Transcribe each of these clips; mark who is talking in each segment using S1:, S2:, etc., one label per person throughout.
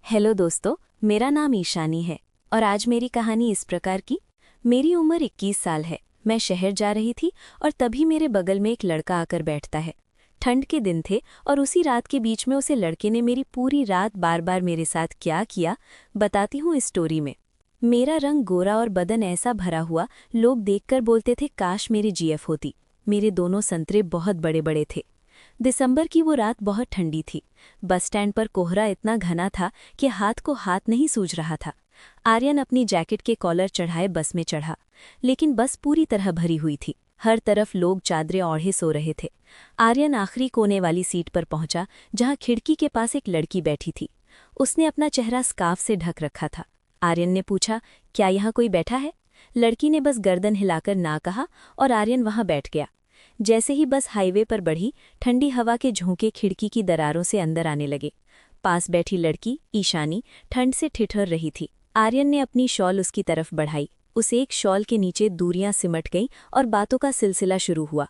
S1: Hello दोस्तों, मेरा नाम ईशानी है और आज मेरी कहानी इस प्रकार की। मेरी उम्र 21 साल है। मैं शहर जा रही थी और तभी मेरे बगल में एक लड़का आकर बैठता है। ठंड के दिन थे और उसी रात के बीच में उसे लड़के ने मेरी पूरी रात बार बार मेरे साथ क्या किया बताती हूँ इस स्टोरी में। मेरा रंग गोरा और बदन ऐसा भरा हुआ, लोग देखकर बोलते थे काश मेरी जीएफ होती। मेरे दोनों संतरे बहुत बड़े बड़े थे। दिसंबर की वो रात बहुत ठंडी थी। बस स्टैंड पर कोहरा इतना घना था कि हाथ को हाथ नहीं सूझ रहा था। आर्यन अपनी जैकेट के कॉलर चढ़ाए बस में चढ़ा, लेकिन बस पूरी तरह भरी हुई थी। हर तरफ लोग चादरें ओढ़े सो रहे थे। आर्यन आखिरी कोने वाली सीट पर पहुंचा, जहां खिड़की के पास एक लड़की बैठी थी। उसने अपना चेहरा स्कार्फ से ढक रखा था। आर्यन ने पूछा, क्या यहाँ कोई बैठा है? लड़की ने बस गर्दन हिलाकर ना कहा और आर्यन वहां बैठ गया। जैसे ही बस हाईवे पर बढ़ी, ठंडी हवा के झोंके खिड़की की दरारों से अंदर आने लगे। पास बैठी लड़की ईशानी ठंड से ठिठुर रही थी। आर्यन ने अपनी शॉल उसकी तरफ बढ़ाई। उस एक शॉल के नीचे दूरियां सिमट गईं और बातों का सिलसिला शुरू हुआ।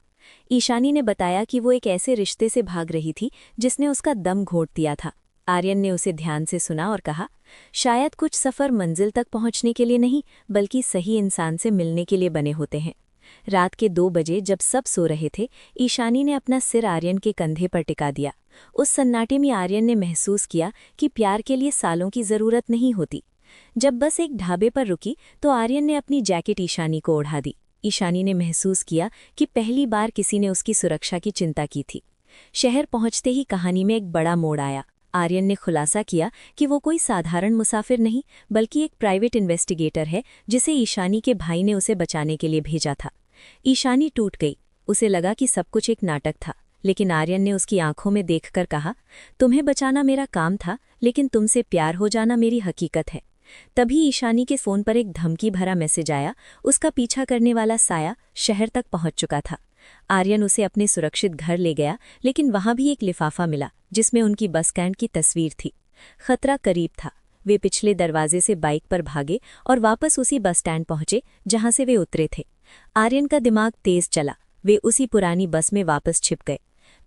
S1: ईशानी ने बताया कि वो एक ऐसे रिश्ते से भाग रही थी जिसने उसका दम घोंट दिया था। आर्यन ने उसे ध्यान से सुना और कहा, शायद कुछ सफ़र मंजिल तक पहुंचने के लिए नहीं, बल्कि सही इंसान से मिलने के लिए बने होते हैं। रात के 2 बजे जब सब सो रहे थे, ईशानी ने अपना सिर आर्यन के कंधे पर टिका दिया। उस सन्नाटे में आर्यन ने महसूस किया कि प्यार के लिए सालों की ज़रूरत नहीं होती। जब बस एक ढाबे पर रुकी तो आर्यन ने अपनी जैकेट ईशानी को ओढ़ा दी। ईशानी ने महसूस किया कि पहली बार किसी ने उसकी सुरक्षा की चिंता की थी। शहर पहुंचते ही कहानी में एक बड़ा मोड़ आया। आर्यन ने खुलासा किया कि वो कोई साधारण मुसाफिर नहीं, बल्कि एक प्राइवेट इन्वेस्टिगेटर है जिसे ईशानी के भाई ने उसे बचाने के लिए भेजा था। ईशानी टूट गई। उसे लगा कि सब कुछ एक नाटक था, लेकिन आर्यन ने उसकी आंखों में देखकर कहा, तुम्हें बचाना मेरा काम था, लेकिन तुमसे प्यार हो जाना मेरी हकीकत है। तभी ईशानी के फ़ोन पर एक धमकी भरा मैसेज आया। उसका पीछा करने वाला साया शहर तक पहुंच चुका था। आर्यन उसे अपने सुरक्षित घर ले गया, लेकिन वहां भी एक लिफाफा मिला जिसमें उनकी बस स्टैंड की तस्वीर थी। खतरा करीब था। वे पिछले दरवाजे से बाइक पर भागे और वापस उसी बस स्टैंड पहुंचे जहां से वे उतरे थे। आर्यन का दिमाग तेज चला। वे उसी पुरानी बस में वापस छिप गए।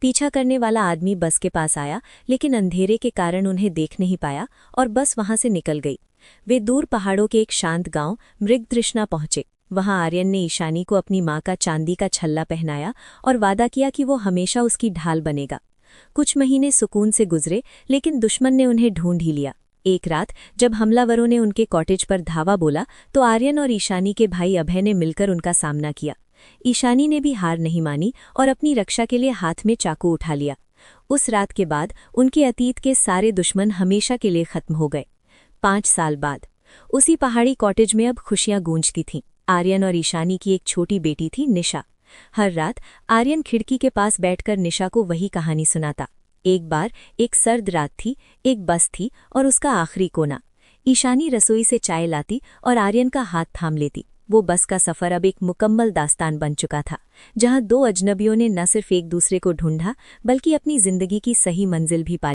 S1: पीछा करने वाला आदमी बस के पास आया, लेकिन अंधेरे के कारण उन्हें देख नहीं पाया और बस वहां से निकल गई। वे दूर पहाड़ों के एक शांत गांव मृगतृष्णा पहुंचे। वहां आर्यन ने ईशानी को अपनी मां का चांदी का छल्ला पहनाया और वादा किया कि वो हमेशा उसकी ढाल बनेगा। कुछ महीने सुकून से गुजरे, लेकिन दुश्मन ने उन्हें ढूंढ ही लिया। एक रात जब हमलावरों ने उनके कॉटेज पर धावा बोला तो आर्यन और ईशानी के भाई अभय ने मिलकर उनका सामना किया। ईशानी ने भी हार नहीं मानी और अपनी रक्षा के लिए हाथ में चाकू उठा लिया। उस रात के बाद उनके अतीत के सारे दुश्मन हमेशा के लिए खत्म हो गए। 5 साल बाद उसी पहाड़ी कॉटेज में अब खुशियां गूंजती थीं। आर्यन और ईशानी की एक छोटी बेटी थी, निशा। हर रात आर्यन खिड़की के पास बैठकर निशा को वही कहानी सुनाता। एक बार एक सर्द रात थी, एक बस थी और उसका आखिरी कोना। ईशानी रसोई से चाय लाती और आर्यन का हाथ थाम लेती। वो बस का सफ़र अब एक मुकम्मल दास्तान बन चुका था, जहां 2 अजनबियों ने न सिर्फ एक दूसरे को ढूंढा, बल्कि अपनी जिंदगी की सही मंजिल भी पा